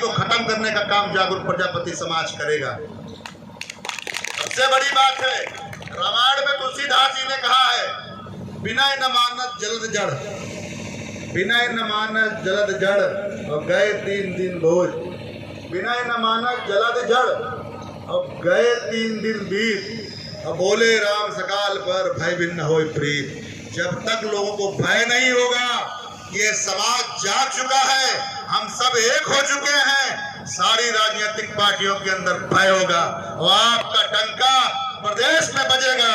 को खत्म करने का काम जागरूक प्रजापति समाज करेगा। सबसे बड़ी बात है, रामायण में तुलसीदास जी ने कहा है, विनय न मानत जलद जड़, विनय न मानत जलद जड़ और गए 3 दिन भोज, विनय न मानत जलद जड़ और गए 3 दिन बीत और बोले राम सकाल पर भय भिन्न होय प्रीत। जब तक लोगों को भय नहीं होगा, ये समाज जाग चुका है, हम सब एक हो चुके हैं, सारी राजनीतिक पार्टियों के अंदर भय होगा और आपका डंका प्रदेश में बजेगा।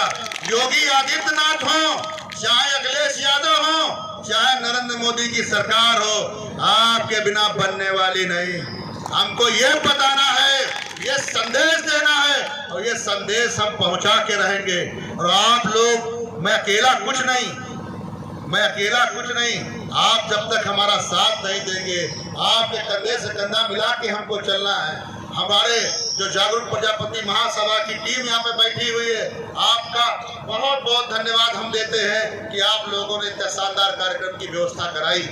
योगी आदित्यनाथ हो, चाहे अखिलेश यादव हो, चाहे नरेंद्र मोदी की सरकार हो, आपके बिना बनने वाली नहीं। हमको ये बताना है, ये संदेश देना है और ये संदेश हम पहुंचा के रहेंगे। और आप लोग, मैं अकेला कुछ नहीं, मैं अकेला कुछ नहीं, आप जब तक हमारा साथ नहीं देंगे, आपके कंधे से कंधा मिला के हमको चलना है। हमारे जो जागरूक प्रजापति महासभा की टीम यहाँ पे बैठी हुई है, आपका बहुत बहुत धन्यवाद हम देते हैं कि आप लोगों ने इतना शानदार कार्यक्रम की व्यवस्था कराई।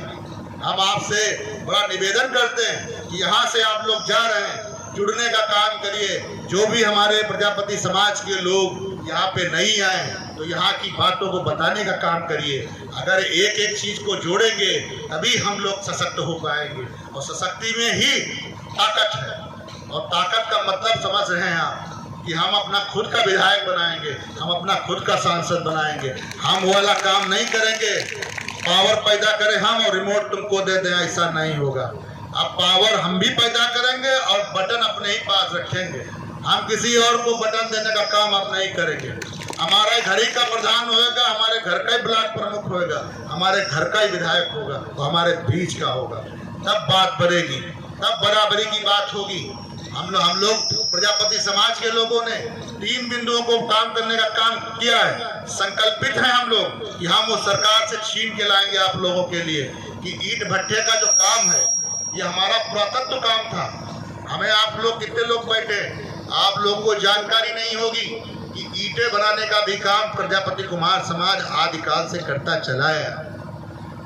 हम आपसे बड़ा निवेदन करते हैं कि यहाँ से आप लोग जा रहे हैं, जुड़ने का काम करिए। जो भी हमारे प्रजापति समाज के लोग यहाँ पे नहीं आए तो यहाँ की बातों को बताने का काम करिए। अगर एक एक चीज को जोड़ेंगे तभी हम लोग सशक्त हो पाएंगे और सशक्ति में ही ताकत है। और ताकत का मतलब समझ रहे हैं आप कि हम अपना खुद का विधायक बनाएंगे, हम अपना खुद का सांसद बनाएंगे। हम वो वाला काम नहीं करेंगे, पावर पैदा करें हम और रिमोट तुमको दे दें, ऐसा नहीं होगा। अब पावर हम भी पैदा करेंगे और बटन अपने ही पास रखेंगे। हम किसी और को बटन देने का काम आप नहीं करेंगे। हमारे घर ही का प्रधान होगा, हमारे घर का ही ब्लॉक प्रमुख होगा, हमारे घर का ही विधायक होगा, तो हमारे बीच का होगा। तब बात बढ़ेगी, तब बराबरी की बात होगी। हम लोग प्रजापति समाज के लोगों ने 3 बिंदुओं को काम करने का काम किया है। संकल्पित हैं हम लोग कि हम वो सरकार से छीन के लाएंगे आप लोगों के लिए कि ईंट भट्ठे का जो काम है, ये हमारा पुरातत्व काम था। हमें आप लोग कितने लोग बैठे, आप लोगों को जानकारी नहीं होगी कि ईंटें बनाने का भी काम प्रजापति कुमार समाज आदिकाल से करता चला है।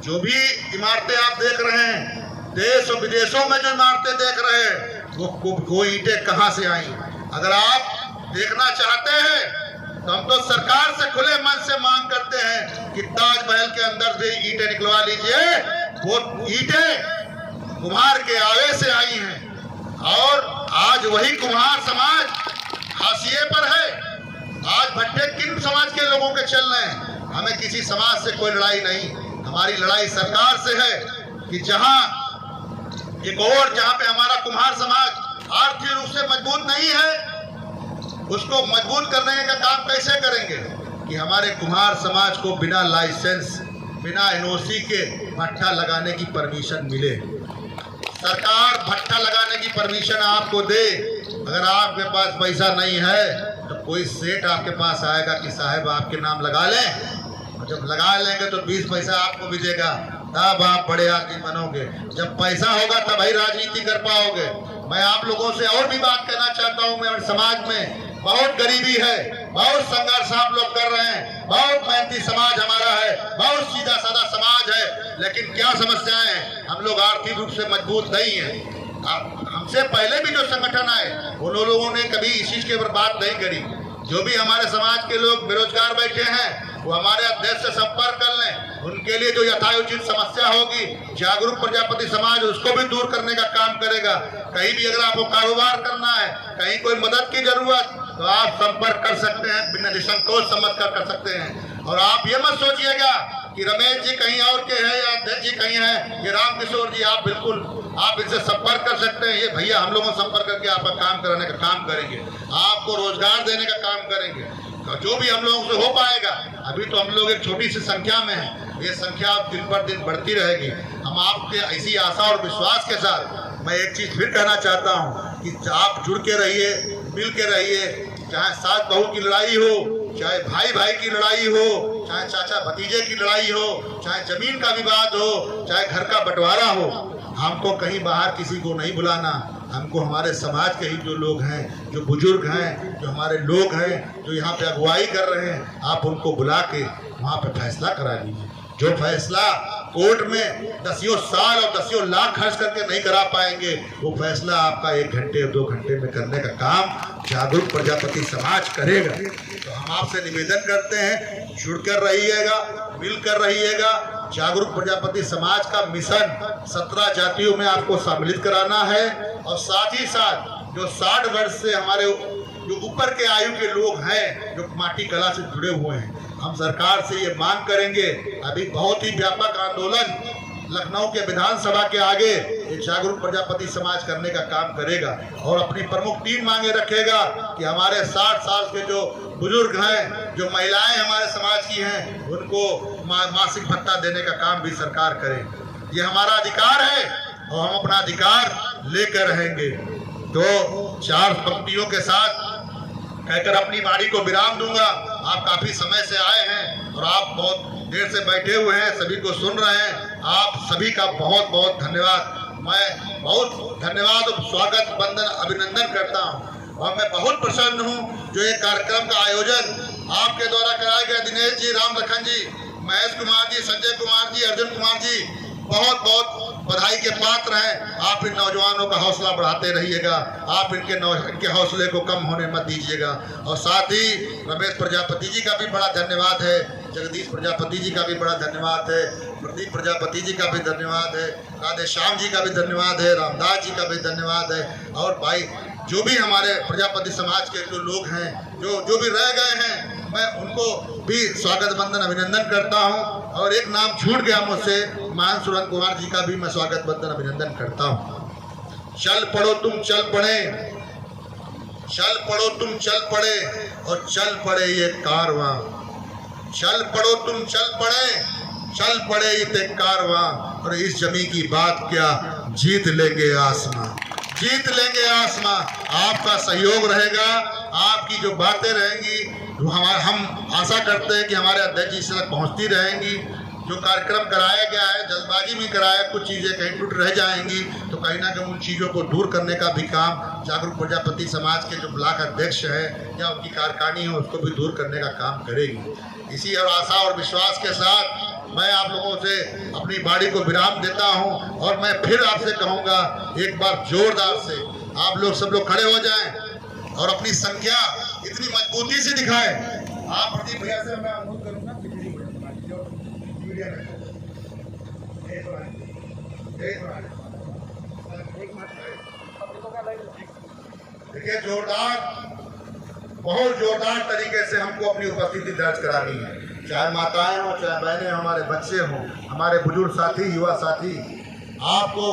जो भी इमारतें आप देख रहे हैं, देश और विदेशों में जो इमारतें देख रहे हैं, वो ईंटें कहाँ से आई। अगर आप देखना चाहते हैं तो हम तो सरकार से खुले मन से मांग करते हैं कि ताजमहल के अंदर से ईंटें निकलवा लीजिए। वो ईंटें कुम्हार के आवे से आई हैं और आज वही कुम्हार समाज हाशिए पर है। आज भट्टे किन समाज के लोगों के चल रहे हैं। हमें किसी समाज से कोई लड़ाई नहीं, हमारी लड़ाई सरकार से है कि जहां पे हमारा कुम्हार समाज आर्थिक रूप से मजबूत नहीं है, उसको मजबूत करने का काम कैसे करेंगे कि हमारे कुम्हार समाज को बिना लाइसेंस, बिना एनओसी के भट्ठा लगाने की परमिशन मिले। सरकार भट्ठा लगाने की परमिशन आपको दे। अगर आपके पास पैसा नहीं है तो कोई सेठ आपके पास आएगा कि साहब आपके नाम लगा लें, और जब लगा लेंगे तो 20 पैसा आपको भी देगा, तब आप बड़े आदमी बनोगे। जब पैसा होगा तब ही राजनीति कर पाओगे। मैं आप लोगों से और भी बात कहना चाहता हूँ, मेरे समाज में बहुत गरीबी है, बहुत संघर्ष आप लोग कर रहे हैं, बहुत मेहनती समाज हमारा है, बहुत सीधा साधा समाज है, लेकिन क्या समस्याएं हैं, हम लोग आर्थिक रूप से मजबूत नहीं है। हमसे पहले भी जो संगठन आए उन लोगों ने कभी इस चीज के ऊपर बात नहीं करी। जो भी हमारे समाज के लोग बेरोजगार बैठे हैं वो हमारे अध्यक्ष से संपर्क कर लें। उनके लिए जो यथायोचित समस्या होगी, जागरूक प्रजापति समाज उसको भी दूर करने का काम करेगा। कहीं भी अगर आपको कारोबार करना है, कहीं कोई मदद की जरूरत, तो आप संपर्क कर सकते हैं, बिना निसंकोच समझ कर सकते हैं। और आप ये मत सोचिएगा कि रमेश जी कहीं और के हैं या अध्यक्ष जी कहीं हैं, ये रामकिशोर जी, आप बिल्कुल आप इनसे संपर्क कर सकते हैं। ये भैया हम लोगों से संपर्क करके आपका काम कराने का काम करेंगे, आपको रोजगार देने का काम करेंगे, तो जो भी हम लोगों से हो पाएगा। अभी तो हम लोग एक छोटी सी संख्या में हैं, ये संख्या दिन पर दिन बढ़ती रहेगी। हम आपके ऐसी आशा और विश्वास के साथ मैं एक चीज़ फिर कहना चाहता हूँ कि आप जुड़ के रहिए, मिल के रहिए। चाहे सास बहू की लड़ाई हो, चाहे भाई भाई की लड़ाई हो, चाहे चाचा भतीजे की लड़ाई हो, चाहे जमीन का विवाद हो, चाहे घर का बंटवारा हो, हमको कहीं बाहर किसी को नहीं बुलाना। हमको हमारे समाज के ही जो लोग हैं, जो बुजुर्ग हैं, जो हमारे लोग हैं, जो यहाँ पे अगुवाई कर रहे हैं, आप उनको बुला के वहाँ पे फैसला करा लीजिए। जो फैसला कोर्ट में 10 साल और 10 लाख खर्च करके नहीं करा पाएंगे, वो फैसला आपका 1 घंटे 2 घंटे में करने का काम जागरूक प्रजापति समाज करेगा। तो हम आपसे निवेदन करते हैं, जुड़कर रहिएगा, मिलकर रहिएगा। जागरूक प्रजापति समाज का मिशन 17 जातियों में आपको सम्मिलित कराना है और साथ ही साथ जो 60 वर्ष से हमारे जो ऊपर के आयु के लोग हैं, जो माटी कला से जुड़े हुए हैं, हम सरकार से ये मांग करेंगे। अभी बहुत ही व्यापक आंदोलन लखनऊ के विधानसभा के आगे ये जागरूक प्रजापति समाज करने का काम करेगा और अपनी प्रमुख 3 मांगे रखेगा कि हमारे 60 साल के जो बुजुर्ग हैं, जो महिलाएं हमारे समाज की हैं, उनको मासिक भत्ता देने का काम भी सरकार करे। ये हमारा अधिकार है और हम अपना अधिकार लेकर रहेंगे। तो 4 पंक्तियों के साथ कहकर अपनी वाणी को विराम दूंगा। आप काफी समय से आए हैं और आप बहुत देर से बैठे हुए हैं, सभी को सुन रहे हैं। आप सभी का बहुत बहुत धन्यवाद। मैं बहुत धन्यवाद और स्वागत वंदन अभिनंदन करता हूं और मैं बहुत प्रसन्न हूं जो ये कार्यक्रम का आयोजन आपके द्वारा कराया गया। दिनेश जी, राम लखन जी, महेश कुमार जी, संजय कुमार जी, अर्जुन कुमार जी, बहुत बहुत बधाई के पात्र हैं। आप इन नौजवानों का हौसला बढ़ाते रहिएगा, आप इनके हौसले को कम होने मत दीजिएगा। और साथ ही रमेश प्रजापति जी का भी बड़ा धन्यवाद है, जगदीश प्रजापति जी का भी बड़ा धन्यवाद है, प्रदीप प्रजापति जी का भी धन्यवाद है, राधे श्याम जी का भी धन्यवाद है, रामदास जी का भी धन्यवाद है। और भाई जो भी हमारे प्रजापति समाज के जो लोग हैं, जो भी रह गए हैं, मैं उनको भी स्वागत वंदन अभिनंदन करता हूं। और एक नाम छूट गया मुझसे, मान सुरन कुमार जी का भी मैं स्वागत वंदन अभिनंदन करता हूं। चल पड़ो तुम चल पड़े, चल पड़ो तुम चल पड़े और चल पड़े ये कारवां। चल पड़ो तुम चल पड़े, चल पड़े ये कारवां। और इस जमी की बात क्या, जीत लेंगे आसमां, जीत लेंगे आसमां। आपका सहयोग रहेगा, आपकी जो बातें रहेंगी हम आशा करते हैं कि हमारे अध्यक्ष जी तक पहुंचती रहेंगी। जो कार्यक्रम कराया गया है जल्दबाजी में कराया, कुछ चीज़ें कहीं टूट रह जाएंगी, तो कहीं ना कहीं उन चीज़ों को दूर करने का भी काम जागरूक प्रजापति समाज के जो ब्लॉक अध्यक्ष हैं या उनकी कार्यकारिणी है उसको भी दूर करने का काम करेगी। इसी और आशा और विश्वास के साथ मैं आप लोगों से अपनी वाणी को विराम देता हूं और मैं फिर आपसे कहूंगा, एक बार जोरदार से आप लोग सब लोग खड़े हो जाएं और अपनी संख्या इतनी मजबूती से दिखाएं। आप प्रदीप भैया से मैं अनुरोध करूंगा, देखिए जोरदार, बहुत जोरदार तरीके से हमको अपनी उपस्थिति दर्ज करानी है, चाहे माताएं हो, चाहे बहनें, हमारे बच्चे हों, हमारे बुजुर्ग साथी, युवा साथी। आपको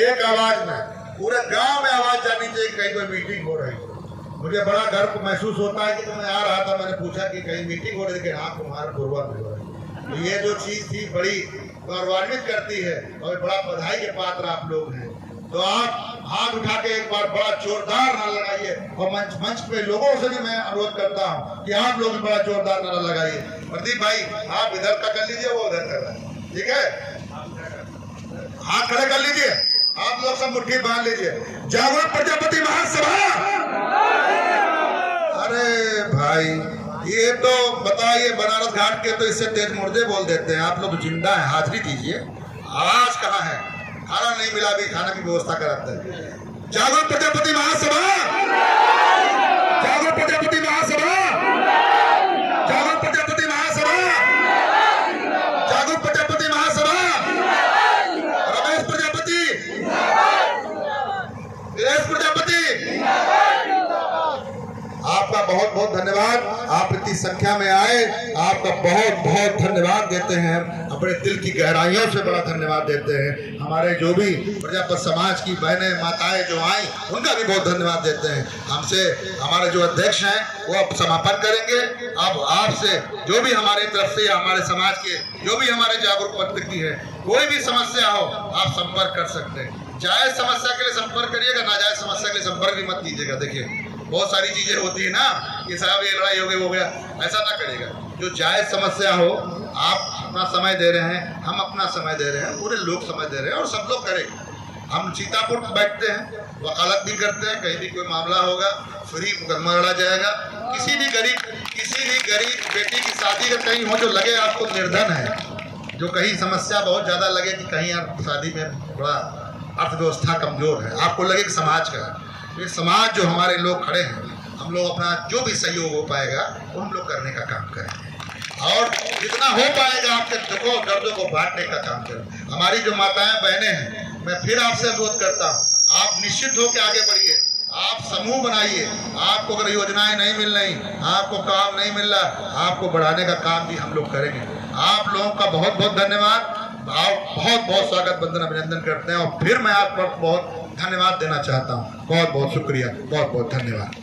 एक आवाज में पूरे गांव में आवाज जानी चाहिए कहीं कोई मीटिंग हो रही है। मुझे बड़ा गर्व महसूस होता है कि तो मैं आ रहा था, मैंने पूछा कि कहीं मीटिंग हो रही थी, हाँ तुम्हारा पूर्वा में हो रही है। तो ये जो चीज थी बड़ी गौरवान्वित करती है और बड़ा बधाई के पात्र आप लोग हैं। तो आप हाथ उठा के एक बार बड़ा जोरदार नारा लगाइए और मंच पे लोगों से भी मैं अनुरोध करता हूँ कि आप लोग भी बड़ा जोरदार नारा लगाइए। प्रदीप भाई आप इधर का कर लीजिए, वो उधर कर रहा है, ठीक है? हाथ खड़े कर लीजिए, आप लोग सब मुट्ठी बांध लीजिए। जागरूक प्रजापति महासभा। अरे भाई ये तो बताइए, बनारस घाट के तो इससे तेज मुर्दे बोल देते हैं, आप लोग जिंदा है, हाजिरी दीजिए। आवाज कहाँ है? खाना नहीं मिला, अभी खाना की व्यवस्था कराते हैं। जागरूक प्रजापति महासभा, जागरूक प्रजापति महासभा, जागरूक प्रजापति महासभा, जागरूक प्रजापति महासभा, रमेश प्रजापति, दिनेश प्रजापति, आपका बहुत बहुत धन्यवाद। आप इतनी संख्या में आए, आपका बहुत बहुत धन्यवाद देते हैं, अपने दिल की गहराइयों से बड़ा धन्यवाद देते हैं। हमारे जो भी प्रजापति समाज की बहनें माताएं जो आई, उनका भी बहुत धन्यवाद देते हैं। हमसे हमारे जो अध्यक्ष हैं वो अब समापन करेंगे। अब आपसे जो भी हमारी तरफ से या हमारे समाज के जो भी हमारे जागरूक व्यक्ति है, कोई भी समस्या हो आप संपर्क कर सकते हैं। जायज समस्या के लिए संपर्क करिएगा, नाजायज समस्या के लिए संपर्क भी मत कीजिएगा। देखिए बहुत सारी चीजें होती है ना कि साहब ये लड़ाई हो गई, हो गया, ऐसा ना करेगा। जो जायज समस्या हो, आप अपना समय दे रहे हैं, हम अपना समय दे रहे हैं, पूरे लोग समय दे रहे हैं और सब लोग करें। हम सीतापुर बैठते हैं, वकालत भी करते हैं, कहीं भी कोई मामला होगा फ्री मुकदमा लड़ा जाएगा। किसी भी गरीब बेटी की शादी अगर कहीं हो जो लगे आपको निर्धन है, जो कहीं समस्या बहुत ज़्यादा लगे कि कहीं यार शादी में थोड़ा अर्थव्यवस्था कमज़ोर है, आपको लगे कि समाज का है, ये समाज जो हमारे लोग खड़े हैं, हम लोग अपना जो भी सहयोग हो पाएगा वो हम लोग करने का काम करेंगे और जितना हो पाएगा आपके दुखों दर्दों को बांटने का काम करें। हमारी जो माताएं बहनें हैं, मैं फिर आपसे अनुरोध करता हूँ, आप निश्चित होकर आगे बढ़िए, आप समूह बनाइए। आपको अगर योजनाएं नहीं मिल रही, आपको काम नहीं मिल रहा, आपको बढ़ाने का काम भी हम लोग करेंगे। आप लोगों का बहुत बहुत धन्यवाद, आप बहुत बहुत स्वागत बंदन अभिनंदन करते हैं और फिर मैं आप पर बहुत धन्यवाद देना चाहता हूँ। बहुत बहुत शुक्रिया, बहुत बहुत धन्यवाद।